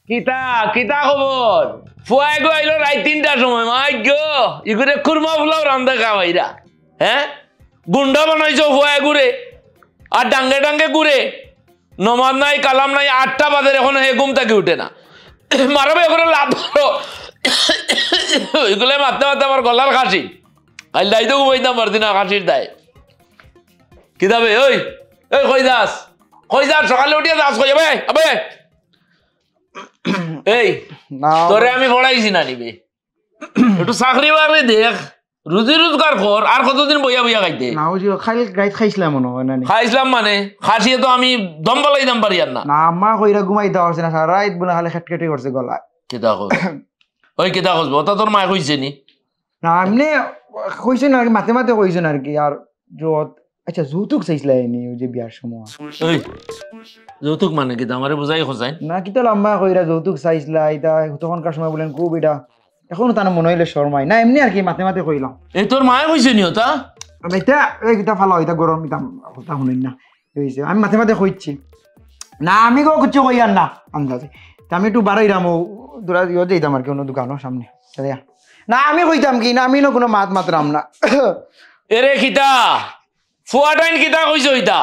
কিতা কিতা খবর ফুয়াই গো আইলো রাত 3টার সময় মাই গো ইগুরে কুরমা ফুলাও রান্দা খাওয়াইরা হ্যাঁ গুন্ডা বানাইছো ফুয়াই গুরে আর ডাঙ্গে ডাঙ্গে গুরে নমাজ নাই কালাম নাই 8টা বাজে এখন হে ঘুম থেকে উঠে না মারবে করে লাভ ধরো এগুলো মারতে মারতে আমার গলার খাসি আইল দাই তো ঘুমাইতাম পারতি না খাসির দায় কি দাবে ওই ওই কই যাস সকালে উঠিয়ে যাস কই যাবে আবে এই তোরে আমি পড়াইছি না নিবে একটু চাকরি বাকরি দেখ রুজি রোজগার কর আর কতদিন বইয়া বইয়া খাইতে না ওই খাইল গাইত খাইছিলাম মনে হয় না খাইছিলাম মানে খাসিয়ে তো আমি দম বলাইতাম পারি আর না না আম্মা কইরা ঘুমাই দেওয়া হচ্ছে না সারা রাত বলে খালি খেটকেটে করছে গলায় কেতা কস ওই কেতা কস ওটা তোর মায় কইছে নি না এমনি কইছে না মাঝে মাঝে কইছে না আর কি আর যত আচ্ছা যৌতুক চাইছিল এনি ওই যে বিয়ার সময় ওই যৌতুক মানে কি আমারে বুঝাই খোঁজাই না কি তো আম্মা কইরা যৌতুক চাইছিল এটা তখনকার সময় বলেন খুব এটা এখনো তার মনে হইলে শর্মাই না এমনি আর কি মাঝে মাঝে কইলাম এই তোর মায় কইছে নি ওটা এটা এইটা ফালা এটা গরম এটা কথা শুনেন না হইছে আমি মাঝে মাঝে কইছি না আমি গো কিছু কই আর না আন্দাজে আমি একটু বাড়াইরাম ও দূরা ইয়ে যাইতাম আর কি অন্য দোকানের সামনে না আমি কইতাম কি না আমি কোনো মাত মাতরাম না এরে খিতা ফুয়াটাইন কিতা কইছো ইতা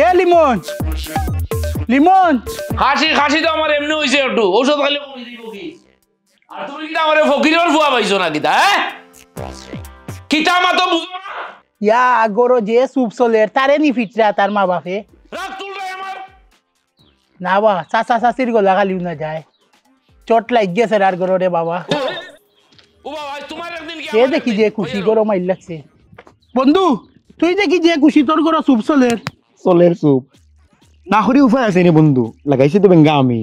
এ লিমন লিমন খাসি তো আমার এমনি হইছে একটু ঔষধ খাইলে কমে যাইব কি আর তুমি কিতা আমারে ফকিরের ফুয়া পাইছো না কিতা হ্যাঁ কিতা মাতো বুঝো না ইয়া গরো যে সুপ চলের তারে নি ফিটরা তার মা বাপে রাত তুল রে আমার না বা চাচা চাচির গলা গালিও না যায় চট লাগ গেছে আর গরো রে বাবা ও বাবা তোমার একদিন কি এ দেখি যে খুশি গরো মাইল লাগছে বন্ধু তুই দেখি যে খুশি তোর গরো সুপ চলের স্যুপ না করি উপায় আছে নি বন্ধু লাগাইছে তো বেঙ্গা আমি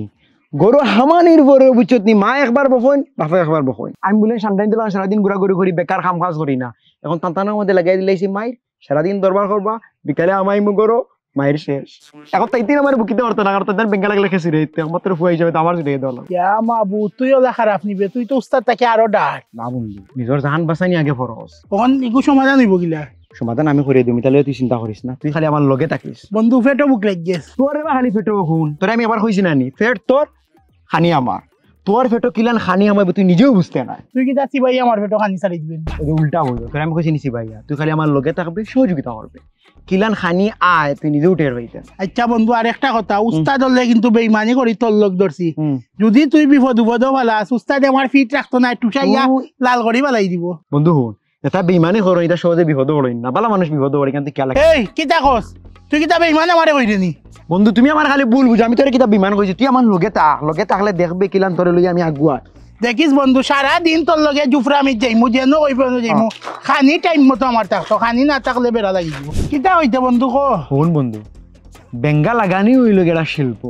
গরু হামানির বড় বুঝছত নি মা একবার বফন বাপা একবার বফন আমি বলে সান্দাইন দিলাম সারাদিন ঘোরাঘুরি করি বেকার কাম কাজ করি না এখন তান্তানোর মধ্যে লাগাই দিলাইছি মায়ের সারাদিন দরবার করবা বিকালে আমাই মু গরো মায়ের শেষ এখন তাইতেই আমার বুকিতে পারতো না কারণ তাদের বেঙ্গা লাগলে খেসি রে একমাত্র ফুয়াই যাবে তো আমার যেতে দল ইয়া মাবু তুইও খারাপ নিবে তুই তো উস্তাদ তাকে আরো ডাক না বন্ধু নিজের জাহান বাঁচানি আগে ফরস তখন ইগু সমাধান হইব গিলা সমাধান আমি করে দিই তাহলে তুই চিন্তা করিস না তুই খালি আমার লগে থাকিস বন্ধু ফেটো বুক লাগ গেছে তোর খালি ফেটো খুন তোর আমি আবার কইছি না নি ফেট তোর খানি আমার তোর ফেটো কিলান খানি আমার তুই নিজেও বুঝতে না তুই কি যাচ্ছি ভাই আমার ফেটো খানি ছাড়ি দিবেন উল্টা হইল তোর আমি কইছি নিছি ভাইয়া তুই খালি আমার লগে থাকবি সহযোগিতা করবে কিলান খানি আয় তুই নিজেও টের হইতেন আচ্ছা বন্ধু আর একটা কথা উস্তাদ হলে কিন্তু বেইমানি করি তোর লোক ধরছি যদি তুই বিপদ ভালাস উস্তাদ আমার ফিট রাখতো না টুসাইয়া লাল করি বালাই দিব বন্ধু হুন এটা বেইমানি করো এটা সহজে বিপদ হলো না ভালো মানুষ বিপদ হলো কিন্তু কে লাগে এই কিতা কস তুই কিতা বেইমান আমারে কই দেনি বন্ধু তুমি আমার খালি ভুল বুঝ আমি তোর কিতা বিমান কইছি তুই আমার লগে থাকলে দেখবে কিলান তোরে লই আমি আগুয়া দেখিস বন্ধু সারা দিন তোর লগে জুফরামি যাইমু যেন কইব যাইমু খানি টাইম মতো আমার থাকতো খানি না থাকলে বেড়া লাগি দিব কিতা হইতে বন্ধু কো হুন বন্ধু বেঙ্গা লাগানি হইল গেলা শিল্প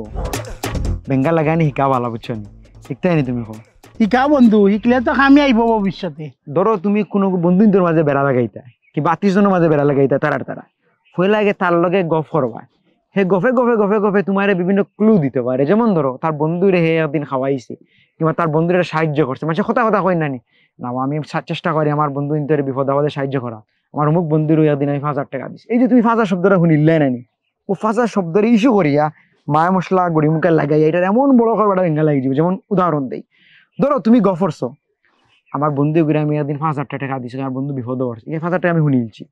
বেঙ্গা লাগানি শিকা ভালো বুঝছো নি শিখতে নি তুমি কো শিকা বন্ধু শিখলে তো কামি আইব ভবিষ্যতে ধরো তুমি কোনো বন্ধুদের মাঝে বেড়া লাগাইতা কি 32 জনের মাঝে বেড়া লাগাইতা তারা হয়ে লাগে তার লগে গফ করবা হে গফে তোমার বিভিন্ন ক্লু দিতে পারে যেমন ধরো তার বন্ধুরে হে একদিন খাওয়াইছে কিংবা তার বন্ধুরা সাহায্য করছে মানে কথা কই নানি না আমি চেষ্টা করি আমার বন্ধু ইন্তরে বিপদ আপদে সাহায্য করা আমার অমুক বন্ধুর একদিন আমি 5000 টাকা দিছি এই যে তুমি 5000 শব্দটা শুনিলে নানি ও 5000 শব্দের ইস্যু করিয়া মায়া মশলা গড়ি মুখে লাগাই এটা এমন বড় করবাটা ভেঙ্গা লাগি যাবে যেমন উদাহরণ দেই ধরো তুমি গফরছো আমার বন্ধু ঘুরে আমি একদিন 5000 টাকা দিছি আমার বন্ধু বিপদ পড়ছে এই 5000 টাকা আমি শুনিলছি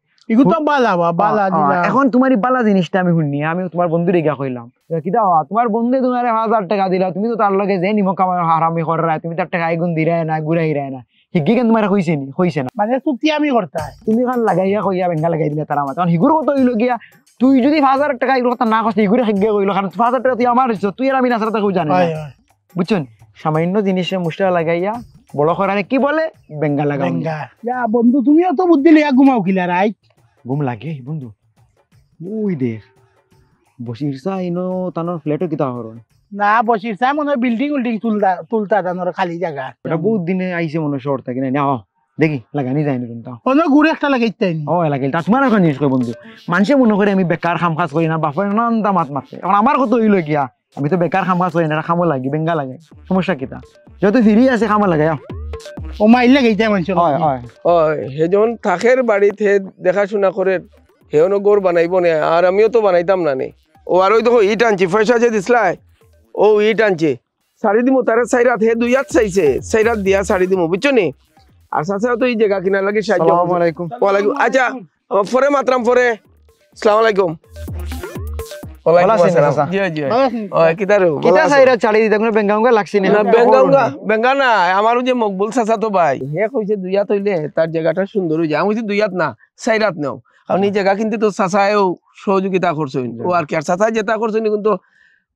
এখন তোমার বালা জিনিসটা আমি শুনি আমি তোমার বন্ধুরে গিয়া কইলাম কি দাও তোমার বন্ধু তোমার 1000 টাকা দিলা তুমি তো তার লগে যে নিমক আমার হারামি করা তুমি তার টাকা আইগুন দিরায় না ঘুরাই রায় না হিগি কেন তোমার কইছে না মানে চুক্তি আমি করতা তুমি খান লাগাইয়া কইয়া বেঙ্গা লাগাই দিলে তার আমার তখন হিগুর কত হইল গিয়া তুই যদি 5000 টাকা এগুলো কথা না কষ্ট হিগুরে হিগে কইলো কারণ 5000 টাকা তুই আমার তুই আর আমি না সাথে কই জানি না বুঝছেন সামান্য জিনিসে মুষ্টা লাগাইয়া বড় করারে কি বলে বেঙ্গা লাগাও ইয়া বন্ধু তুমিও তো বুদ্ধি লিয়া ঘুমাও কিলা রাই ঘুম লাগে বন্ধু ওই দেখ বসিরসা ইনো তানোর ফ্ল্যাটও কিতা হরন না বসিরসা মনে বিল্ডিং তুলতা তানোর খালি জায়গা এটা বহুত দিনে আইছে মনে শহর থাকি না দেখি লাগানি যায়নি কিন্তু অন্য গুড় একটা লাগাইতে লাগাইল তোমার এখন জিনিস কই বন্ধু মানুষে মনে করে আমি বেকার খাম কাজ করি না বাপের নান্দা মাত মারতে এখন আমার কত হইল গিয়া আমি তো বেকার খাম কাজ করি না খামো লাগি বেঙ্গা লাগে সমস্যা কিতা যত ফিরি আছে খামার লাগাই ও মাইলে গেইতে মানুষ হয় হয় হয় সেজন থাকের বাড়িতে হে দেখাশোনা করে হেও গড় বানাইব না আর আমিও তো বানাইতাম না নে ও আর ওই দেখো ইট আনছি পয়সা যে দিসলাই ও ইট আনছে শাড়ি দিমু তারে সাইরাত হে দুই হাত চাইছে সাইরাত দিয়া শাড়ি দিমু বুঝছো নি আর সাথে তো এই জায়গা কিনা লাগে সাহায্য আসসালামু আলাইকুম ওয়ালাইকুম আচ্ছা পরে মাত্রাম পরে আসসালামু আলাইকুম ভালো আছেন চাচা? জি জি ওই কিদারু কিটা সাইরা চালি দিতে কোনো বেঙ্গাঙ্গা লাগছে না বেঙ্গা না আমারও যে মকবুল চাচা তো ভাই হে কইছে দুই হাত হইলে তার জায়গাটা সুন্দর হয়ে যায় আমি কইছি দুই হাত না চার হাত নাও কারণ এই জায়গা কিন্তু তো চাচাও সহযোগিতা করছেন ও আর কি আর চাচা যেটা করছেন কিন্তু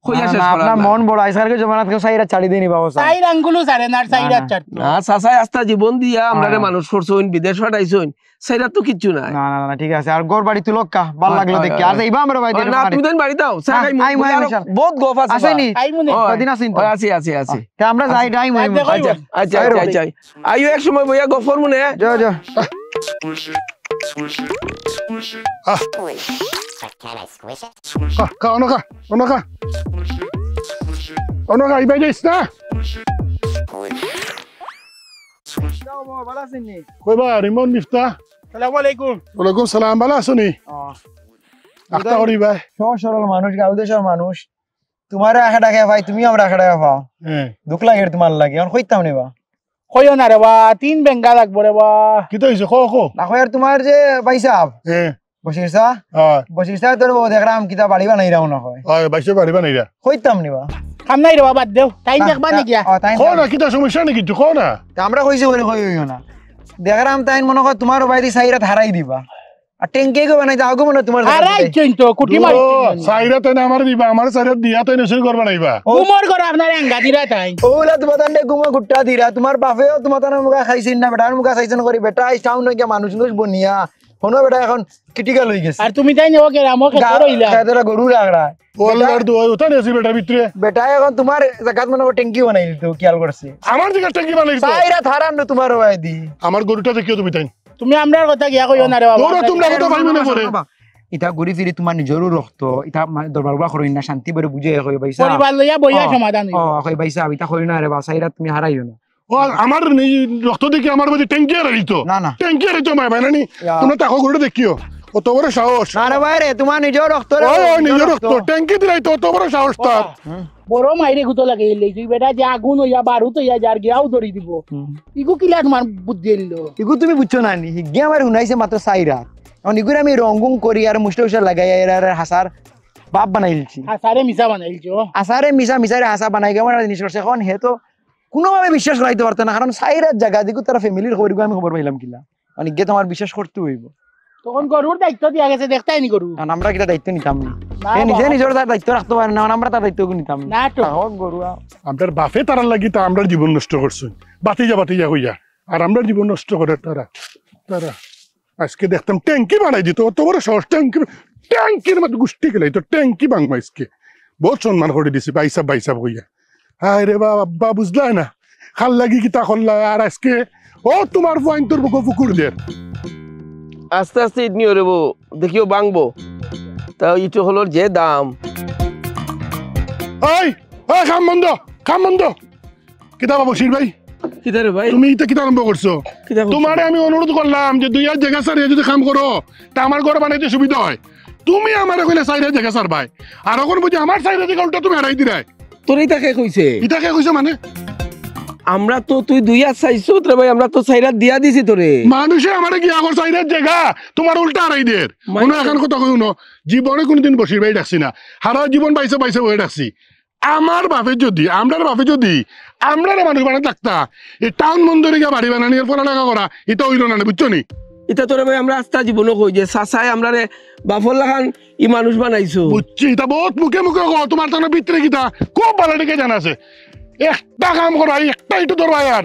কইয়া শেষ করা আপনার মন বড় আইসারকে জমানাত কেউ সাইরা চালি দেনি বাবা সাইর আঙ্গুলো সারে না সাইর চার না চাচাই আস্থা জীবন দিয়া আমরারে মানুষ করছেন বিদেশ পাঠাইছেন সেটা তো কিচ্ছু নাই না না না ঠিক আছে আর গড় বাড়ি তুলক্কা ভালো লাগলো দেখি আর যাইবা আমরা বাড়ি না তুমি দেন বাড়ি দাও চা খাই আই মাই মাশাআল্লাহ। বহুত গফ আছে আসেনি আইমুনে কদিন আসেন তো আছে আছে আছে তা আমরা যাই ডাই মাই আচ্ছা আচ্ছা আচ্ছা আইও এক সময় বইয়া গফর মনে যা যা অনকা ইবাই যাইস না ভালো আছেন নি কইবা রিমন মিফতা আসসালামু আলাইকুম ওয়ালাইকুম সালাম ভালো আছনি আখতা করিবা সহজ সরল মানুষ গাঁও দেশের মানুষ তোমার আখা ডাকে ভাই তুমি আমরা আখা ডাকা পাও হ্যাঁ দুঃখ লাগে তোমার লাগে এখন কইতাম নিবা কইও না রে বা তিন বেঙ্গা লাগবো রে বা কি তো হইছে কো না কই আর তোমার যে পয়সা হ্যাঁ বসিরছা হয় বসিরছা তোর দেখলাম কিতা বাড়ি বানাই রাও না হয় হয় বাইসে পারিবা নাইরা কইতাম নিবা কাম নাই রে বাবা দেও টাইম দেখবা নাকি কো না কিটা সমস্যা নাকি তুই কো না আমরা কইছি বলে কই হইও না দেখলাম তাই মনে কর তোমার বাইরে সাইরাত হারাই দিবা আর টেঙ্কে কো বানাই যাও গো মনে তোমার আরাই চইতো কুটি মারি সাইরা তাই না আমার দিবা আমার সাইরা দিয়া তাই নসুর করবা নাইবা উমর করে আপনার আঙ্গা দিরা তাই ওলা তোমার তান্ডে গুমা গুট্টা দিরা তোমার বাপেও তোমার তানা মুখা খাইছিন না বেটার মুখা খাইছেন করি বেটা টাউন নয় মানুষ নুস বনিয়া হনো বেটা এখন ক্রিটিক্যাল হই গেছে আর তুমি তাই নেও কে আমকে করইলা গাদরা গরু লাগরা ওলার দুই ওটা নেছি বেটার ভিতরে বেটা এখন তোমার জায়গা মনে কর ট্যাঙ্কি বানাই দিত খেয়াল করছে আমার দিকে ট্যাঙ্কি বানাইছো সাইরা থারান না তোমার ওই দি আমার গরুটা দেখিও তুমি তাই তুমি আমরার কথা গিয়া কইও না রে বাবা তোরা তোমরা কথা ভাই মনে করে ইটা ঘুরি ফিরি তোমার নিজেরও রক্ত ইটা মানে দরবার বা করই না শান্তি করে বুঝে কই বাইসা পরিবার লইয়া বইয়া সমাধান ও কই বাইসা ইটা কই না রে বা সাইরা তুমি হারাইও না ও আমার রক্ত দেখি আমার মধ্যে ট্যাঙ্কি হারাইতো না না ট্যাঙ্কি হারাইতো মাই বানানি তোমরা তাকো গরুটা দেখিও অত বড় সাহস না রে ভাই রে তোমার নিজের রক্ত রে ও নিজের রক্ত ট্যাঙ্কি দিলাই তো অত বড় সাহস তার বড় মাইরে গুতো লাগে তুই বেটা যে আগুন হইয়া বারুত হইয়া যার গিয়াও ধরি দিব ইগু কিলা তোমার বুদ্ধি এলো ইগু তুমি বুঝছো না নি হিগে আমার হুনাইছে মাত্র সাইরা এখন ইগুরে আমি রঙ্গুং করি আর মুষ্টা উষ্টা লাগাই আর হাসার বাপ বানাইলছি সারে মিছা বানাইছো আসারে মিশা মিশারে হাসা বানাই কেমন জিনিস করছে এখন হে তো কোনোভাবে বিশ্বাস করাইতে পারতো না কারণ সাইরার জায়গা দিকে তারা ফ্যামিলির খবর আমি খবর পাইলাম কিলা মানে গিয়ে তোমার বিশ্বাস করতে হইব তখন গরুর দায়িত্ব দিয়া গেছে দেখতাই নি গরু কারণ আমরা কিটা দায়িত্ব নিতাম না না সে নিজে বাবা। নিজের তার দায়িত্ব রাখতে পারে না আমরা তার দায়িত্ব নিতাম না তো। হোক গরু আমরার বাপে তারার লাগি তা আমরার জীবন নষ্ট করছে বাতিজা হইয়া আর আমরার জীবন নষ্ট করে তারা তারা আজকে দেখতাম ট্যাঙ্কি বানাই দিত অত বড় সাহস ট্যাঙ্কির মধ্যে গুষ্টি গেলাই তো ট্যাঙ্কি বাংমা আজকে বহুত সম্মান করে দিছি বাইসাব হইয়া হায় রে বাবা বুঝলাই না খাল লাগি কি তা করলা আর আজকে ও তোমার পয়েন্ট তোর বুকো পুকুর দের আস্তে আস্তে ইট নিয়ে রেবো দেখিও বাংবো তা ইটো হলোর যে দাম ওই খাম বন্ধ কিতাব বসির ভাই কিদারে ভাই তুমি এটা কিতা আরম্ভ করছো কিতা করছো? তোমারে আমি অনুরোধ করলাম যে দুই জায়গা সারিয়ে যদি কাম করো তা আমার ঘর বানাইতে সুবিধা হয় তুমি আমার কইলে সাইডে জায়গা সার ভাই আর এখন বুঝি আমার সাইডে জায়গা উল্টা তুমি হারাই দিলাই তোরই তাকে কইছে ইটাকে কইছো মানে আমরা তো তুই দুই হাত চাইছো রে ভাই আমরা তো চাইরাত দিয়া দিছি তোরে মানুষে আমার কি আগর সাইডের জায়গা তোমার উল্টা হারাই দের মানে- কোনো এখন কথা কইও না জীবনে কোনোদিন বসির ভাই ডাকছি না হারা জীবন বাইসে হয়ে ডাকছি আমার বাপে যদি আমরার বাপে যদি আমরার মানুষ বানাতে থাকতা এই টাউন বন্দরে গিয়ে বাড়ি বানানি এর পড়ালেখা করা এটা হইল না বুঝছো নি এটা তোরে ভাই আমরা আস্থা জীবনও কই যে চাচাই আমরা রে বাফর লাখান ই মানুষ বানাইছো বুঝছি এটা বহুত মুখে কো তোমার তো ভিতরে কিতা খুব ভালো দিকে জানা আছে একটা কাম করা একটা একটু ধরো আর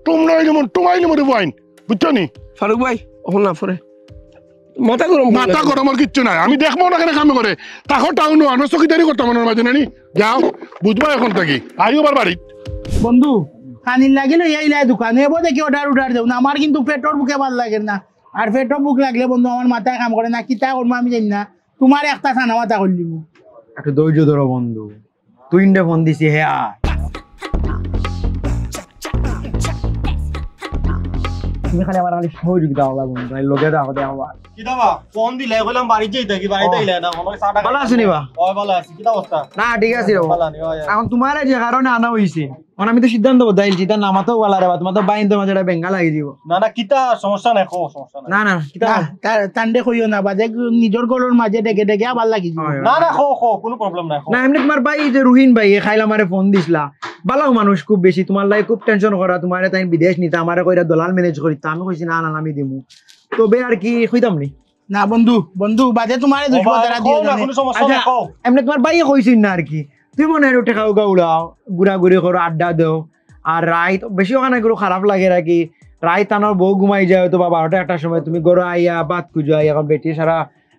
তোমরা যেমন তোমাই মরে বইন বুঝছো নি ফারুক ভাই ওখান না পরে মাথা গরম করে মাথা লাগে। গরমের কিচ্ছু নাই আমি দেখবো না কেন কাম করে তাকে টাউন আনো চকিদারি করতাম মনের মাঝে নানি যাও বুঝবা এখন থাকি আইও বার বাড়ি বন্ধু খানির লাগিলে এইলা দোকানে এবো দেখি অর্ডার দেও না আমার কিন্তু পেটর বুকে ভাল লাগে না আর পেটর বুক লাগলে বন্ধু আমার মাথায় কাম করে না কিতা করবো আমি জানি না তোমার একটা খানা মাথা করলি একটু ধৈর্য ধরো বন্ধু তুই ইন্ডে ফোন দিছি হে তুমি খালি আমার খালি সহযোগিতা হওয়া বন্ধু লগে দাও দে আমার কিটা বা ফোন দিলে কইলাম বাড়ি যাইতা কি বাড়িতে আইলা না মনে সাটা ভালো আছেন বা ওই ভালো আছি কিটা অবস্থা না ঠিক আছে রে ভালো নি ওই এখন তোমার যে কারণে আনা হইছে এখন আমি তো সিদ্ধান্ত বদলাইছি তার নামাতেও বলা রে বা তোমার তো বাইন তোমার যেটা বেঙ্গা লাগি দিব না না কিটা সমস্যা নাই কো সমস্যা নাই না না কিতা তান্ডে কইও না বাজে নিজের গরুর মাঝে ডেকে ডেকে আবার লাগি যাব না না কো কোনো প্রবলেম নাই না এমনি তোমার ভাই যে রুহিন ভাই খাইলা আমারে ফোন দিছলা বালাও মানুষ খুব বেশি তোমার লাগে খুব টেনশন করা তোমারে তাই বিদেশ নিতে আমারে কইরা দলাল ম্যানেজ করিতে আমি কইছি না না আমি দিমু তবে আর কি কইতাম নি না বন্ধু বন্ধু বাজে তোমারে দুশো তারা দিও না কোনো সমস্যা নাই কো এমনি তোমার ভাই কইছিস না আর কি তুই মনে হয় উঠে খাও গাউড়াও ঘুরাঘুরি করো আড্ডা দেও আর রাত বেশি ওখানে এগুলো খারাপ লাগে নাকি রাত আনার বউ ঘুমাই যায় তো বা 12টা 1টার সময় তুমি গরো আইয়া বাত খুঁজো এখন বেটি সারা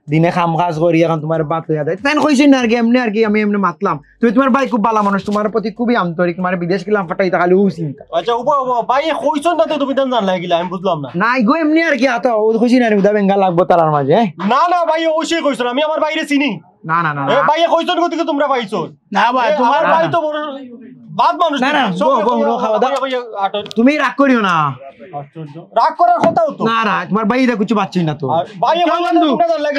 দিনে খাম কাজ করি এখন তোমার বাত হইয়া দেয় তাই কইছি না আর কি আমি এমনি মাতলাম তুমি তোমার ভাই খুব ভালো মানুষ তোমার প্রতি খুবই আন্তরিক তোমার বিদেশ গেলাম ফাটাই তাহলে ও চিন্তা আচ্ছা ভাই কইছ না তো তুমি জান লাগিলা আমি বুঝলাম না নাই গো এমনি আর কি আতো ও কইছি না উদা বেঙ্গা লাগবো তার মাঝে না না ভাই অবশ্যই কইছ আমি আমার বাইরে চিনি না না না এ ভাই কইছ গতিকে তোমরা পাইছো না ভাই তোমার তোমার ভাই তো বড় বাদ মানুষ না, না, বউ, খাওয়া দাও। তুমি রাগ করিও না রাগ করার কথাও তো না না তোমার ভাই এটা কিছু পাচ্ছি না তো আর ভাই বন্ধু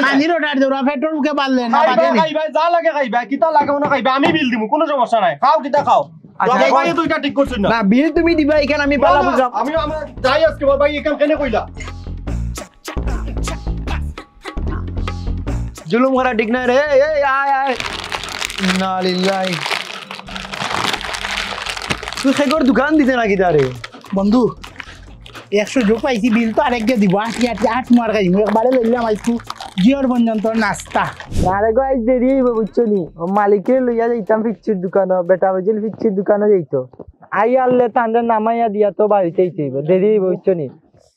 খানির অর্ডার দেও পেট্রোল বুকে পারলে না বাজে নেই খাইবা যা লাগে খাইবা কিতা লাগে না খাইবা আমি বিল দিমু কোনো সমস্যা নাই খাও কিতা খাও আচ্ছা, ভাই তুইটা ঠিক করছিস না না বিল তুমি দিবা এখানে আমি পালা বুঝাম আমি আমার যাই আজকে ভাই এখান কেন কইলা জুলুম করা ঠিক না রে এই আয় আয় না লিল্লাহি তুই খেগর দোকান দিতে নাকি তারে বন্ধু 100 যোগ পাইছি বিল তো আরেককে দিব আট মার খাই একবারে লইলাম আইছু জিওর পর্যন্ত নাস্তা আরে গো আজ দেরি হইব বুঝছো নি ও মালিকের লইয়া যাইতাম ফিচ্ছির দোকানে বেটা বজিল ফিচ্ছির দোকানে যাইতো আই আনলে তান্ডে নামাইয়া দিয়া তো বাড়িতেই যাইব দেরি হইব বুঝছো নি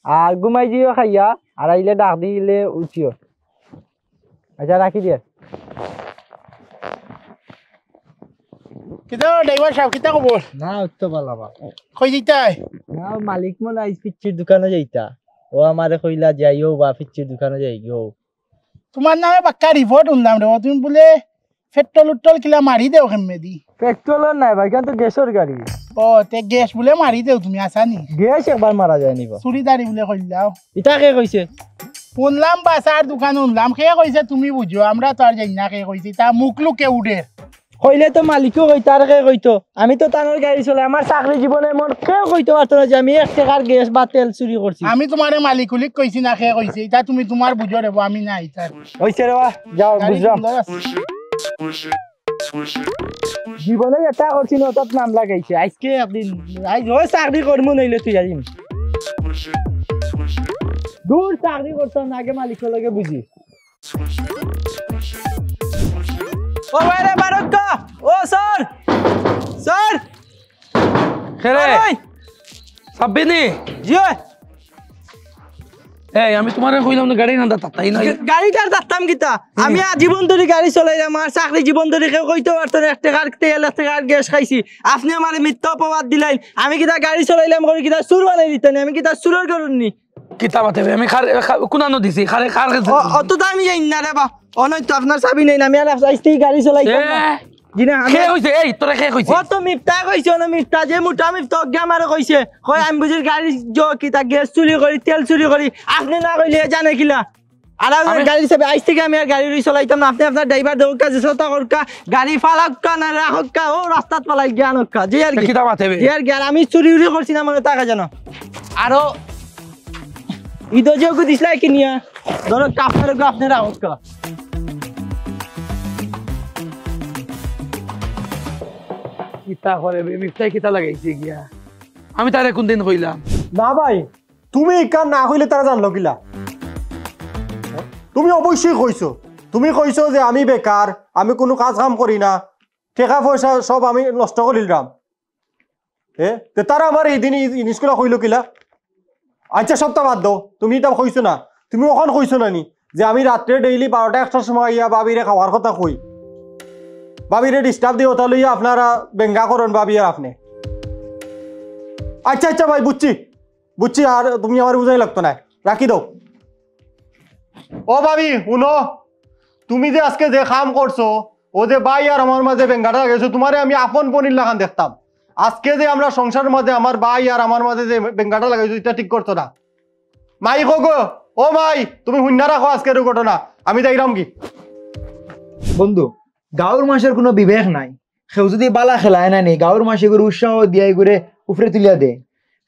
আর ঘুমাই দিও খাইয়া আর আইলে ডাক দিলে উঠিও আচ্ছা রাখি দিয়ে কিতা ড্রাইভার সাহেব কিতা খবর না উঠতে পারলাম কই যাইতাই না মালিক মনে আইস ফিচ্ছির দোকানে যাইতা ও আমারে কইলা যাইও বা ফিচ্ছির দোকানে যাইও তোমার নামে পাক্কা রিপোর্ট শুনলাম রে তুমি বলে পেট্রোল উট্টল কিলা মারি দেও কেমনে দি পেট্রোলের নাই ভাই কিন্তু গ্যাসের গাড়ি ও তে গ্যাস বলে মারি দেও তুমি আসানি গ্যাস একবার মারা যায় নিব চুরিদারি বলে কইলাও ইটা কে কইছে শুনলাম বাসার দোকান শুনলাম কে কইছে তুমি বুঝো আমরা তো আর জানি না কে কইছি তা মুখ লুকে উঠে কইলে তো মালিকও কই তার কে কইতো আমি তো তানোর গাড়ি চলাই আমার চাকরি জীবনে মন কেউ কইতে পারতো না যে আমি 1 টাকার গ্যাস বা তেল চুরি করছি আমি তোমারে মালিকুলিক কইছি না কে কইছে এটা তুমি তোমার বুঝো রে আমি না এটা হইছে রে বা যাও বুঝলাম জীবনে যেটা করছি না তাত নাম লাগাইছে আজকে একদিন আজ হয় চাকরি করবো নইলে তুই জানিস দূর চাকরি করতাম না আগে মালিকের লগে বুঝি ও বাইরে বারক ও স্যার স্যার খেরে সাব্বিনি জি এই আমি তোমারে কইলাম না গাড়ি না তাই না গাড়িটার যাতাম কিতা আমি আজীবন ধরে গাড়ি চলাই আমার চাকরি জীবন ধরে কেউ কইতে পারতো না 1 টাকার তেল 1 টাকার গ্যাস খাইছি আপনি আমার মিথ্যা অপবাদ দিলেন আমি কিতা গাড়ি চলাইলাম করে কিতা সুর বানাই দিতেন আমি কিতা সুরের করুননি কিতা বাতে আমি কোনানো দিছি খারে খার অত তো আমি জানি না রে বা অনয় তো আপনার চাবি নেই আমি আর আইতেই গাড়ি চলাই জিনা কে কইছে এই তোরা কে কইছে ও তো মিথ্যা কইছে না মিথ্যা যে মুঠা মিথ্যা অজ্ঞা মারে কইছে কই আমি বুঝি গাড়ি কিতা গ্যাস চুরি করি তেল চুরি করি আপনি না কইলে জানে কিলা আর আমি গাড়ি চাবি আইস থেকে আমি আর গাড়ি চলাইতাম না আপনি আপনার ড্রাইভার দেও কাজে সতা করকা গাড়ি ফালাক্কা না রাখক্কা ও রাস্তাত পালাই জ্ঞানক্কা যে আর কিতা বাতে যে আর জ্ঞান আমি চুরি উরি করছি না মানে টাকা জানো আরো ইদো যে দিছলাই কিনিয়া ধরো কাপড় আপনি রাখক্কা কিতা করে মিফতাই কিতা লাগাইছে গিয়া আমি তারে কোন দিন কইলাম না ভাই তুমি কান না হইলে তারা জানলো কিলা তুমি অবশ্যই কইছো তুমি কইছো যে আমি বেকার আমি কোনো কাজ কাম করি না টাকা পয়সা সব আমি নষ্ট করে দিলাম তে তারা আমার এই দিন স্কুলে কইলো কিলা আচ্ছা সপ্তাহ বাদ দাও তুমি এটা কইছো না তুমি ওখান কইছো না নি যে আমি রাত্রে ডেইলি 12টা 1টার সময় ইয়া বাবিরে খাওয়ার কথা কই বাবিরে ডিস্টার্ব দিও তাহলে আপনারা বেঙ্গা করেন বাবি আর আপনি আচ্ছা আচ্ছা ভাই বুঝছি আর তুমি আমার বুঝাই লাগতো না রাখি দাও ও ভাবি শুনো তুমি যে আজকে যে কাম করছো ও যে ভাই আর আমার মাঝে বেঙ্গাটা গেছো তোমারে আমি আপন পনির লাগান দেখতাম আজকে যে আমরা সংসারের মাঝে আমার ভাই আর আমার মাঝে যে বেঙ্গাটা লাগাইছো এটা ঠিক করছো না মাই গো ও মাই তুমি শূন্য রাখো আজকের ঘটনা আমি যাইরাম কি বন্ধু গাঁৱৰ মাছের কোনো বিবেক নাই সেও যদি বালা খেলায় না নি গাঁৱৰ মাসে করে উৎসাহ দিয়ে করে উপরে তুলিয়া দে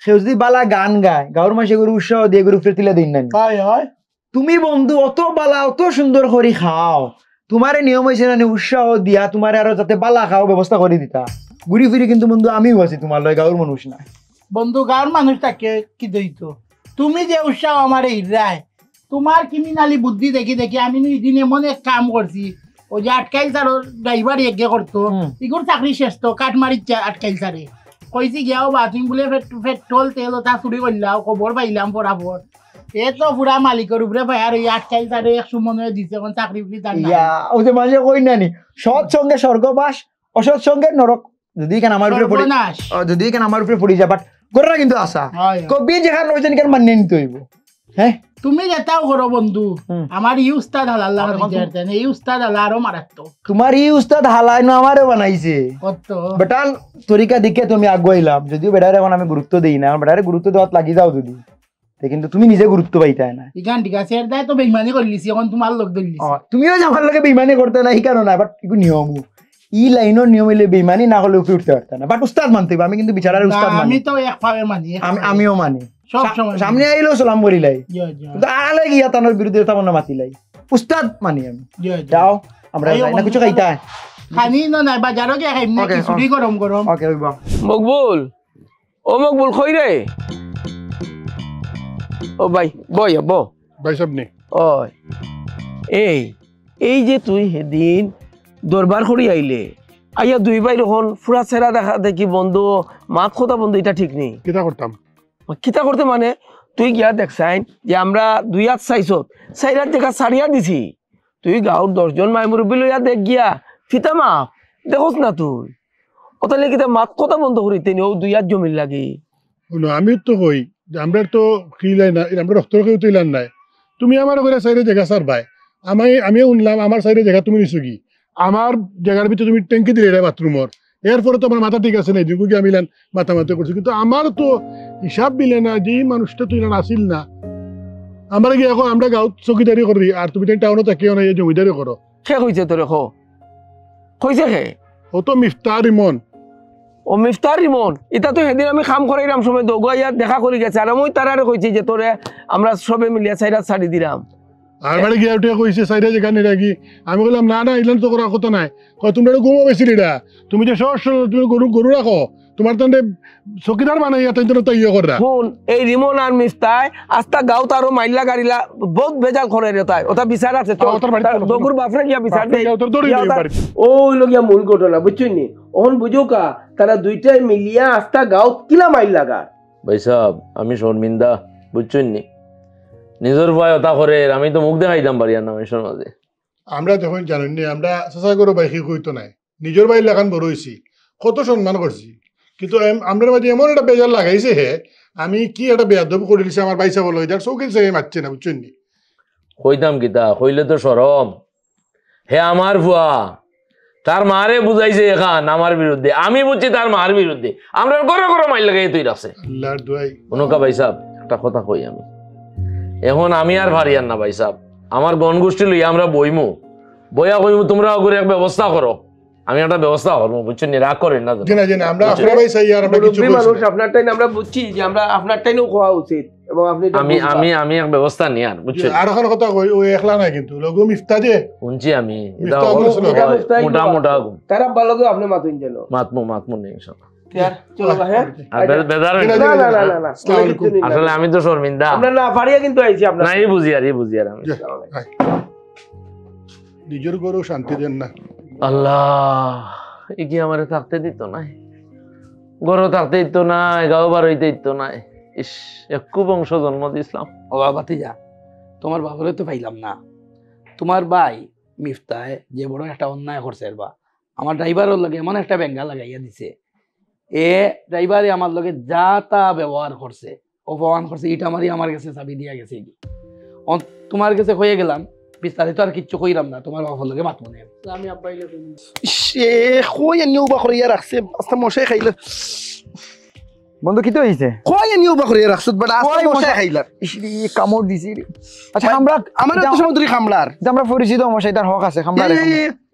সেও যদি বালা গান গায় গাঁৱৰ মাসে করে উৎসাহ দিয়ে করে উপরে তুলিয়া দিন না নি। হয় হয় তুমি বন্ধু অত বালা অত সুন্দর করে খাও তোমারে নিয়ম হয়েছে না নি উৎসাহ দিয়া তোমারে আরো যাতে বালা খাও ব্যবস্থা করে দিতা ঘুরি ফিরি কিন্তু বন্ধু আমিও আছি তোমার লয় গাঁৱৰ মানুষ না বন্ধু গাঁৱৰ মানুষ তাকে কি দইতো তুমি যে উৎসাহ আমার হিরায় তোমার ক্রিমিনালি বুদ্ধি দেখি দেখি আমি এদিন এমন এক কাম করছি ওই যে আটকাইল স্যার ড্রাইভার এগে করতো ইগুর চাকরি শেষ তো কাঠমারি আটকাইল স্যারে কইছি গিয়াও বা তুমি বলে পেট্রোল তেল ওটা চুরি করলাম খবর পাইলাম পরাপর এ তো পুরা মালিকের উপরে ফায়ার ওই আটকাইল স্যারে 100 মনে দিছে এখন চাকরি পুরি তার না ওই যে মাঝে কই নানি সৎ সঙ্গে স্বর্গবাস অসৎ সঙ্গে নরক যদি কেন আমার উপরে পড়ি যদি কেন আমার উপরে পড়ি যায় বাট গোরা কিন্তু আশা কবি যেখানে রয়েছেন কেন মানিয়ে নিতে হইব হ্যাঁ তুমি যেটাও করো বন্ধু আমার ই উস্তাদ আল্লাহ বিচারতেন এই উস্তাদ আল্লাহ আরো মারাত্মক তোমার ই উস্তাদ হালাই না আমারও বানাইছে কত বেটার তরিকা দিকে তুমি আগুয়াইলাম যদিও বেটার এখন আমি গুরুত্ব দেই না বেটারে গুরুত্ব দেওয়াত লাগি যাও যদি কিন্তু তুমি নিজে গুরুত্ব পাইতাই না ইগান ঠিক আছে এর দায় তো বেইমানি করলিছি এখন তোমার লোক ধরলিছি তুমিও যে আমার লগে বেইমানি করতে না এই কারণে বাট ইকু নিয়ম ই লাইনের নিয়ম হইলে বেইমানি না হলে উপরে উঠতে পারতাম না বাট উস্তাদ মানতে হবে আমি কিন্তু বিচারার উস্তাদ মানি আমি তো এক ভাবে মানি আমিও মানি সব সময় সামনে আইলেও সালাম করিলাই কিন্তু আলে গিয়া তানোর বিরুদ্ধে তামনা মাতিলাই উস্তাদ মানি আমি যাও আমরা যাই না কিছু খাইতা খানি না নাই বাজারও গিয়া খাইম না খিচুড়ি গরম গরম ওকে হইবা মকবুল ও মকবুল কই রে ও ভাই বই ব ভাই সাহেব নে ওই এই যে তুই সেদিন দরবার করি আইলে আইয়া দুই ভাই যখন ফুরা ছেড়া দেখা দেখি বন্ধু মাত কথা বন্ধু এটা ঠিক নেই কিতা করতাম কিতা করতে মানে তুই গিয়া দেখছাইন যে আমরা 2 হাত চাইছত 4 হাত দেখা সারিয়া দিছি তুই গাঁৱৰ 10 জন মাই মুরব্বী লইয়া দেখ গিয়া ফিতা মা দেখোস না তুই ওতালে কিতা মাত কথা বন্ধ করিতে নি ও 2 হাত জমির লাগি আমি তো কই যে আমরা তো খিলাই না আমরা রক্তর কেউ তুইলান নাই তুমি আমার ঘরে সাইডে জায়গা সার ভাই আমিও উনলাম আমার সাইডে জায়গা তুমি নিছো কি আমার জায়গার ভিতরে তুমি ট্যাঙ্কি দিলে বাথরুমর এরপরে তো আমার মাথা ঠিক আছে না এদিকে গিয়ে মিলান মাথা করছি কিন্তু আমার তো হিসাব মিলে না যে মানুষটা তুইলান আসিল না আমরা গিয়ে এখন আমরা গাঁৱত চকিদারি করি আর তুমি টাউনে থাকিও না এই জমিদারি করো সে কইছে তোরে কইছে হে ও তো মিফতার ইমন ও মিফতার রিমন এটা তো সেদিন আমি কাম করাইলাম সময় দগুয়া দেখা করি গেছে আর আমি তারারে কইছি যে তোরে আমরা সবে মিলিয়া 4 হাত ছাড়ি দিলাম আর বাড়ি গিয়ে উঠে কইছে সাইডে যেখানে রাখি আমি বললাম না না এগুলো তো করার কথা নাই তোমরা ঘুমো বেশি লিডা তুমি যে সহজ তুমি গরু রাখো তোমার তো চকিদার বানাইয়া তাই তো ইয়ে করা শুন এই রিমন আর মিফতাই আস্তা গাঁৱত আরো মাইলা গাড়িলা বহুত বেজাল করে রে তাই ওটা বিচার আছে দগুর বাপরে গিয়া বিচার দেই ওই লগিয়া মূল ঘটনা বুঝছুন নি ওহন বুঝুকা তারা দুইটাই মিলিয়া আস্তা গাঁৱত কিলা মাইল লাগা ভাই সাহেব আমি শর্মিন্দা বুঝছেন নি নিজের ভয় ওটা করে আমি তো মুখ দেখাইতাম পারি আর না মানুষের মাঝে আমরা যখন জানেন নি আমরা চেষ্টা করো বাইকি কইতো নাই নিজের বাড়ি লাগান বড় হয়েছি কত সম্মান করছি কিন্তু আমরা মাঝে এমন একটা বেজার লাগাইছে হে আমি কি একটা বেয়াদব করে দিছি আমার বাইসা বলো যার চৌকির সে মারছে না বুঝছেন নি কইতাম কিতা কইলে তো সরম হে আমার ভুয়া তার মারে বুঝাইছে এখান আমার বিরুদ্ধে আমি বুঝছি তার মার বিরুদ্ধে আমরা গরো গরো মাইল লাগাই তুই রাখছে আল্লাহর দোয়াই অনুকা ভাই সাহেব একটা কথা কই আমি এখন আমি আর ভারিয়ান না ভাই সাহেব আমার গণগোষ্ঠী লইয়া আমরা বইমু বইয়া কইমু তোমরা করে এক ব্যবস্থা করো আমি একটা ব্যবস্থা করবো বুঝছেন রাগ করেন না আমরা আপনার ভাই চাই আর আমরা কিছু মানুষ আপনার টাইম আমরা বুঝছি যে আমরা আপনার টাইমও খাওয়া উচিত এবং আপনি আমি এক ব্যবস্থা নিয়ে আর বুঝছেন আর এখন কথা কই ওই একলা নাই কিন্তু লগো মিফতা যে শুনছি আমি মোটা মোটা তারা ভালো করে আপনি মাতুন যেন মাতমু নেই ইনশাআল্লাহ চলো ভাই আসলে আমি তো শর্মিন্দা আমরা না পারিয়া কিন্তু আইছি আপনার না এই বুঝি আর আমি নিজের গরু শান্তি দেন না আল্লাহ এগি আমারে থাকতে দিত নাই গরু থাকতে দিত নাই গাঁও বার হইতে দিত নাই ইস একু বংশ জন্ম দিছিলাম ও বাবাতে যা তোমার বাবারে তো পাইলাম না তোমার ভাই মিফতায় যে বড় একটা অন্যায় করছে বা আমার ড্রাইভারের লগে এমন একটা বেঙ্গা লাগাইয়া দিছে এ ড্রাইভারে আমার লগে যা তা ব্যবহার করছে অপমান করছে ইটা মারি আমার কাছে চাবি দিয়া গেছে কি তোমার কাছে হয়ে গেলাম বিস্তারিত আর কিচ্ছু কইরাম না তোমার বাবার লগে মাত মনে আমি আব্বাইলে সে কই এনে উবা করিয়া রাখছে আস্তে মশাই খাইলে বন্ধু কি তো হইছে কই নিও বা করে রাখছত বড় আস্তে মশা খাইলার ইসরি কামড় দিছি রে। আচ্ছা আমরা আমার তো সমুদ্রি খামলার আমরা পরিচিত মশাই তার হক আছে খামলার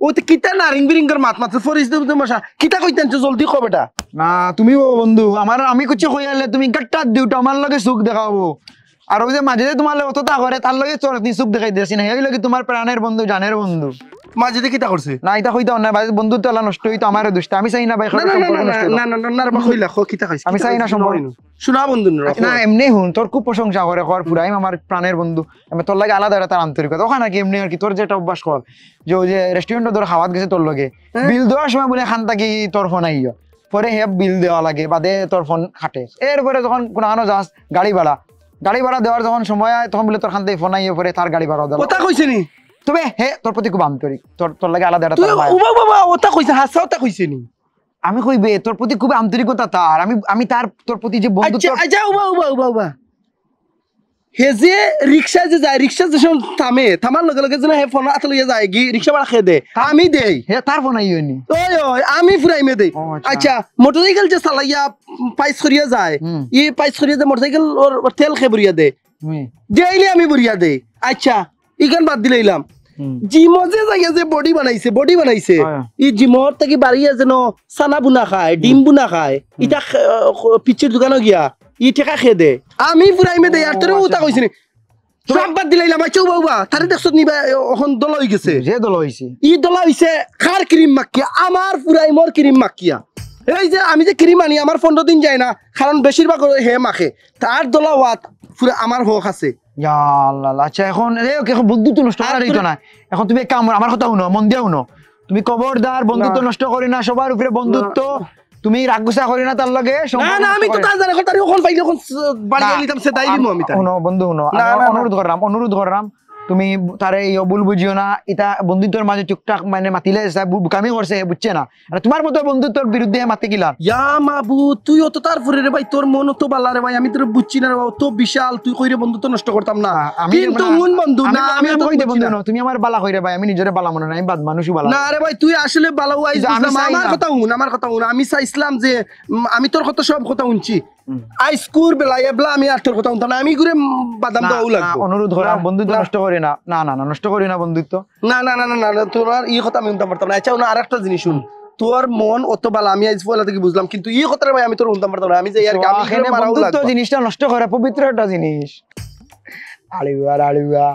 ও তো কিতা না রিং বিরিং কর মাত মাত ফরিস দে মশা কিতা কইতেন জলদি কো বেটা না তুমি বন্ধু আমার আমি কিছু কইলে তুমি গাট্টা দিউটা আমার লগে সুখ দেখাবো আর ওই যে মাঝে তোমার লগে অতটা করে তার লগে চরতি সুখ দেখাই দিছি না এই লগে তোমার প্রাণের বন্ধু জানের বন্ধু মাঝে দিয়ে কিতা করছে না এটা কইতাও না ভাই বন্ধুত্ব আলা নষ্ট হইতো আমারে দুষ্ট আমি চাই না ভাই না বা কইলা খ কিতা কইছ আমি চাই না সম্পর্ক শোনা বন্ধু না এমনি হুন তোর খুব প্রশংসা করে কর পুরাই আমার প্রাণের বন্ধু আমি তোর লাগে আলাদা তার আন্তরিকতা ওখানে নাকি এমনি আর কি তোর যেটা অভ্যাস কর যে ওই যে রেস্টুরেন্টে ধর খাওয়াত গেছে তোর লগে বিল দেওয়ার সময় বলে খান থাকি তোর ফোন আইয় পরে হে বিল দেওয়া লাগে বাদে তোর ফোন খাটে এরপরে যখন কোনো যাস গাড়ি ভাড়া দেওয়ার যখন সময় হয় তখন বলে তোর খান থেকে ফোন আইয়ে পরে তার গাড়ি ভাড়া দেওয়া কথা কইছে নি তবে হে তোর প্রতি খুব আন্তরিক তোর লাগে আলাদা তুই বাবা ওটা কইছে হাসা ওটা কইছে নি আমি কইবে তোর প্রতি খুব আন্তরিকতা তার আমি তার তোর প্রতি যে বন্ধুত্ব আচ্ছা উবা হে যে রিকশা যে যায় রিকশা যে থামার লগে লগে যে হে ফোন আতলে যায় গি রিকশা ভাড়া খেয়ে দে আমি দেই হে তার ফোন আইও নি ওই আমি ফুরাইমে দেই আচ্ছা মোটরসাইকেল যে চালাইয়া পাইস করিয়া যায় ই পাইস করিয়া যে মোটরসাইকেল ওর তেল খেয়ে বুড়িয়া দে ডেইলি আমি বুড়িয়া দেই আচ্ছা ইখান বাদ দিলাম জিমো যে জায়গা যে বডি বানাইছে ই জিমর থেকে বাড়িয়া যেন সানা বুনা খায় ডিম বুনা খায় ইটা পিচির দোকানে গিয়া ই ঠেকা খেয়ে দে আমি ফুরাইমে দেই আর তোরে উতা কইছি নি সব বাদ দিলাম আচ্ছা বাবা তারে দেখছ নিবা এখন দলা হই গেছে যে দলা হইছে ই দলা হইছে খার ক্রিম মাখিয়া আমার ফুরাইমর ক্রিম মাখিয়া এই যে আমি যে ক্রিম আনি আমার 15 দিন যায় না কারণ বেশিরভাগ হে মাখে তার দলা ওয়াত পুরো আমার হক আছে ইয়া আল্লাহ আচ্ছা এখন বন্ধুত্ব নষ্ট করা না এখন তুমি কাম আমার কথা শুনো মন দিয়া শুনো তুমি খবরদার বন্ধুত্ব নষ্ট করি না সবার উপরে বন্ধুত্ব তুমি রাগ গুসা করি না তার লগে না আমি তো তার জানা কথা ওখান পাইলে ওখান বাড়ি লিতাম সে দাই দিমু আমি তার শুনো বন্ধু শুনো অনুরোধ করলাম তুমি তারে ভুল বুঝিও না এটা বন্ধুত্বের মাঝে টুকটাক মানে মাতিলে বুকামি করছে বুঝছে না আর তোমার মতো বন্ধুত্বর বিরুদ্ধে মাতি গিলা ইয়া মাবু তুই অত তারপরে রে ভাই তোর মন তো বালা রে ভাই আমি তোর বুঝছি না রে বাবা তো বিশাল তুই কইরে বন্ধুত্ব নষ্ট করতাম না কিন্তু হুন বন্ধু না আমি তো কইতে বন্ধু না তুমি আমার বালা কইরে ভাই আমি নিজেরে বালা মনে না আমি বাদ মানুষই বালা না রে ভাই তুই আসলে বালা হইছ আমার কথা হুন আমি চাইছিলাম যে আমি তোর কথা সব কথা শুনছি আইস্কুর বেলা এবলা আমি আর তোর কথা শুনতাম না আমি ঘুরে বাদাম দাও লাগবে অনুরোধ করা বন্ধুত্ব নষ্ট করি না নষ্ট করি না বন্ধুত্ব না তোর আর এই কথা আমি শুনতাম পারতাম না আচ্ছা না আরেকটা জিনিস শুন তোর মন অত বালা আমি আজ পয়লা থেকে বুঝলাম কিন্তু এই কথাটা ভাই আমি তোর শুনতাম পারতাম না আমি যে আর আমি বন্ধুত্ব জিনিসটা নষ্ট করে পবিত্র একটা জিনিস আলিবা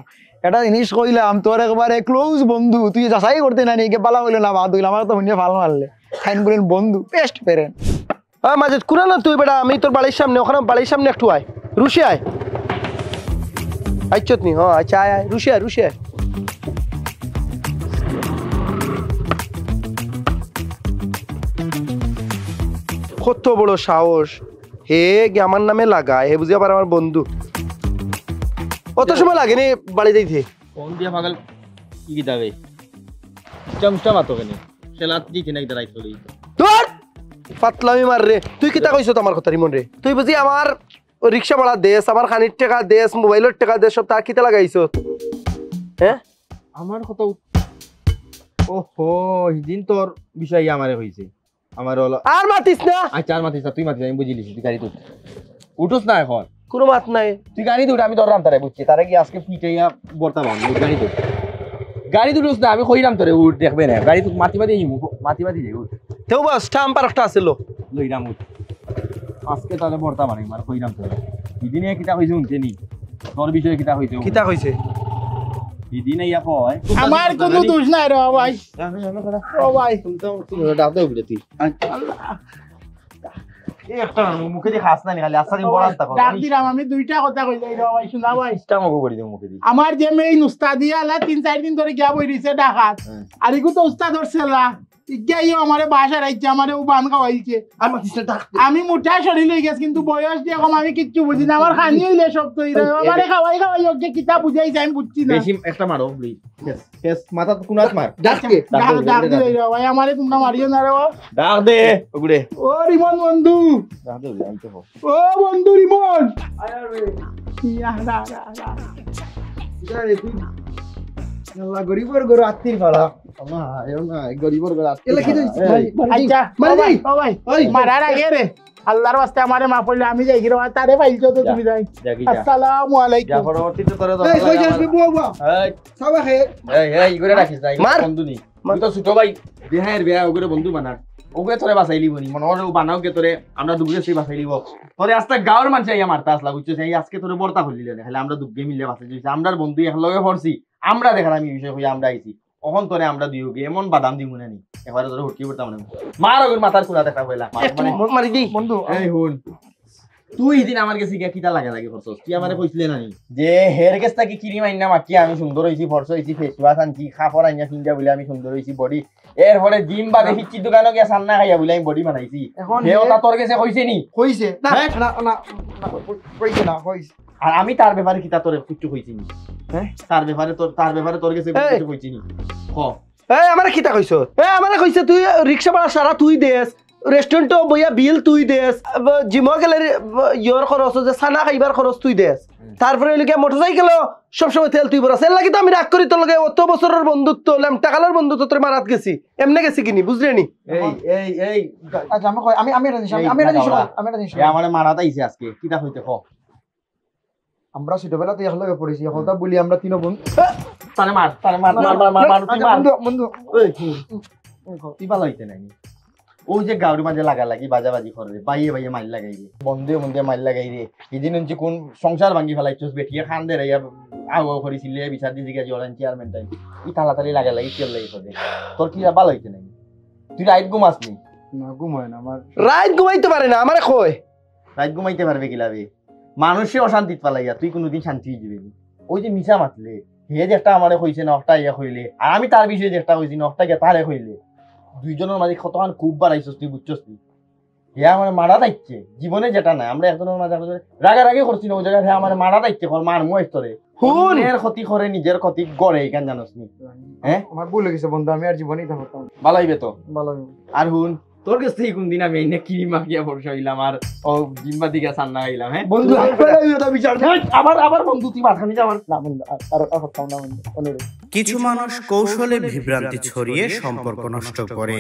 এটা জিনিস কইলাম তোর একবারে ক্লোজ বন্ধু তুই যাচাই করতে না নিকে বালা হইলো না বাদ আমার তো মনে ভালো মারলে ফাইন করেন বন্ধু বেস্ট ফ্রেন্ড মাঝে কুরা না তুই বেটা আমি তোর বাড়ির সামনে ওখানে বাড়ির সামনে একটু আয় রুশি আয় আইছত নি হ্যাঁ আচ্ছা আয় রুশি আয় কত বড় সাহস হে আমার নামে লাগায় হে বুঝিয়া পার আমার বন্ধু অত সময় লাগেনি বাড়ি যাইতে ফোন দিয়া পাগল কি কিতাবে চামচা মাতো কেনে সেলাত দিতে নাকি দাঁড়াই চলি তোর পাতলামি মার রে তুই কিতা কইছ তোমার কথা রিমন রে তুই বুঝি আমার রিক্সা ভাড়া দেশ আমার খানির টাকা দেশ মোবাইলের টাকা দেশ সব তার কিতা লাগাইছ হ্যাঁ আমার কথা ওহো সেদিন তোর বিষয় আমারে হইছে আমার হলো আর মাতিস না আচ্ছা আর মাতিস না তুই মাতিস আমি বুঝিলিস তুই গাড়ি তুই উঠোস না এখন কোনো মাত নাই তুই গাড়ি দুটো আমি ধরলাম তারে বুঝছি তারে কি আজকে পিটাইয়া বর্তা বান গাড়ি দুটোস না আমি কইলাম তোরে উঠ দেখবে না গাড়ি তুই মাতি যাই উঠ তেও বাস স্টাম্পার একটা আছিল লইরাম উঠ আজকে তারে বর্তা বান একবার কইলাম তোরে দিদিনে কিতা কইছে উনতে নি তোর বিষয়ে কিতা কইছে কিতা কইছে দিদিনে ইয়া কয় আমার কোনো দোষ নাই রে ভাই ও ভাই তুমি ডাক দাও বিলে তুই একটা মুখে দিয়ে খাস না খালি আসারি বলাস তা ডাক দিলাম আমি দুইটা কথা কই যাই রে ভাই শুনা ভাই স্টামকো করে দিও মুখে দিয়ে আমার যে মেয়ে উস্তাদিয়া আলা 3-4 দিন ধরে গিয়া বই রইছে ঢাকাত আর ইগু তো উস্তাদ ধরছেলা ইজ্ঞাইও আমারে বাসা রাইছে আমারে ও বান খাওয়াইছে আমি মুঠা শরীর লই গেছ কিন্তু বয়স দিয়ে কম আমি কিচ্ছু বুঝি না আমার খানি হইলে সব তো আমারে খাওয়াই ওকে কিতা বুঝাইছে আমি বুঝছি না বেশি একটা মারো প্লিজ কেস মাথা কোনাত মার ডাক দি ভাই আমারে তোমরা মারিও না রে ডাক দে ওগুড়ে ও রিমন বন্ধু ডাক দে আমি তো ও বন্ধু রিমন ইয়া গরিবর গরু আত্মীর পালা গরিবর ঘর এলা কি হইছে আচ্ছা ও ভাই মারার আগে রে আল্লাহর ওয়াস্তে আমারে মাফ করলে আমি যাই গিয়ে তারে পাইছো তো তুমি যাই আসসালামু আলাইকুম পরবর্তীতে তোরে এই কই যাস বুয়া বুয়া সাবা খে এই করে রাখিস না বন্ধু নি তুই তো ছোট ভাই বিহায়ের বিয়া ওগুলো বন্ধু বানার ওগুলো তোরে বাঁচাই লিব নি মনে হয় বানাও কে তোরে আমরা দুগে সেই বাঁচাই লিব তোরে আজকে গাঁর মানুষ আইয়া মারতা আসলা বুঝছিস এই আজকে তোরে বর্তা হলিল না খালি আমরা দুগে মিলে বাঁচাই দিছি আমরার বন্ধু একলগে পড়ছি আমরা দেখার আমি বিষয় হই আমরা আইছি অহন তোরে আমরা দিওগে এমন বাদাম দিমু না নি এবারে তোরে হুটকি পড়তাম না মার ওর মাথার কুড়া দেখা হইলা মানে মারি দি বন্ধু এই হুন তুই দিন আমার কাছে গিয়া কিটা লাগা লাগে ফরছস তুই আমারে কইছিলে না নি যে হেয়ার কেসটা কি ক্রিম আইনা মাকি আমি সুন্দর হইছি ফরছ হইছি ফেস ওয়াশ আনছি খাফর আইনা কিনজা বলে আমি সুন্দর হইছি বডি এরপরে জিম বা দেখি চিত্ত গানো গিয়া সান্না খাইয়া বলে আমি বডি বানাইছি হে ওটা তোর কাছে কইছে নি কইছে না না না কইছে না কইছে আর আমি তার ব্যাপারে কিটা তোরে কিছু কইছি নি হ্যাঁ তার ব্যাপারে তোর কাছে কিছু কইছি নি ক এই আমারে কিতা কইছ আমারে কইছে তুই রিকশা ভাড়া সারা তুই দেস রেস্টুরেন্ট বইয়া বিল তুই দেস জিম গেলে ইয়র খরচ যে সানা খাইবার খরচ তুই দেস তারপরে হইলে মোটরসাইকেল সবসময় তেল তুই বরাস এর লাগি তো আমি রাগ করি তোর লগে অত বছরের বন্ধুত্ব হলাম টাকালার বন্ধুত্ব তোর মারাত গেছি এমনি গেছি কিনি বুঝলি নি এই আচ্ছা আমি এটা দিছি আমি এটা দিছি আমারে মারাত আইছে আজকে কিটা হইতে ক আমরা ছোটবেলাতে একলগে পড়েছি হলতা বলি আমরা তিন বোন তারে মার বন্ধু তুই ভালো হইতে নাই ও যে গাউরি মাঝে লাগালাগি বাজাবাজি করে বাইয়ে বাইয়ে মাইল লাগাই রে বন্ধে মাইল লাগাই রে এদিন হচ্ছে কোন সংসার ভাঙি ফেলাইছস বেটিয়ে খান দে রাইয়া আও করিছিলে বিচার দিছি গা জরান চেয়ারম্যান টাইম ই তাড়াতাড়ি লাগালাগি তেল লাগি করে তোর কি ভালো হইতে নাই তুই রাইট ঘুমাসনি না ঘুম হয় না আমার রাত ঘুমাইতে পারে না আমারে কয় রাইট ঘুমাইতে পারবে কি লাভে মানুষে অশান্তিত পালাইয়া তুই কোনোদিন শান্তি যাবি ওই যে মিছা মাতলে হে যে একটা আমারে কইছে না একটা ইয়া কইলে আর আমি তার বিষয়ে যে একটা কইছি না একটা তারে কইলে দুইজনের মাঝে কতক্ষণ খুব বাড়াইছস তুই বুঝছস তুই হে আমার মারা দাইছে জীবনে যেটা নাই আমরা একজনের মাঝে রাগারাগি করছি না ওই জায়গায় হে আমার মারা দাইছে মার মুখ তোরে হুন এর ক্ষতি করে নিজের ক্ষতি করে কেন জানোস নি হ্যাঁ আমার ভুল হয়ে গেছে বন্ধু আমি আর জীবনেই থাকতাম ভালো হইবে তো ভালো আর হুন তোর কাছ থেকে কোনদিন আমি এনে কিরি মাখিয়া বর্ষা হইলাম আর ও জিম্বা দিকে সান্না হইলাম হ্যাঁ বন্ধু বিচার আবার বন্ধু তুই মাথানি যাবার না বন্ধু আর করতাম না বন্ধু অনুরোধ কিছু মানুষ কৌশলে বিভ্রান্তি ছড়িয়ে সম্পর্ক নষ্ট করে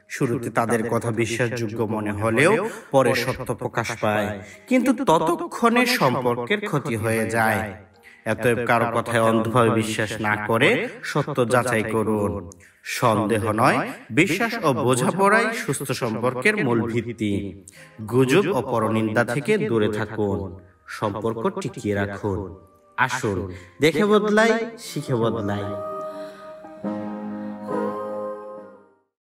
শুরুতে তাদের কথা বিশ্বাসযোগ্য মনে হলেও পরে সত্য প্রকাশ পায় কিন্তু ততক্ষণে সম্পর্কের ক্ষতি হয়ে যায় অতএব কারো কথায় অন্ধভাবে বিশ্বাস না করে সত্য যাচাই করুন সন্দেহ নয় বিশ্বাস ও বোঝাপড়াই সুস্থ সম্পর্কের মূল ভিত্তি গুজব ও পরনিন্দা থেকে দূরে থাকুন সম্পর্ক টিকিয়ে রাখুন আসুন দেখে বদলাই শিখে বদলাই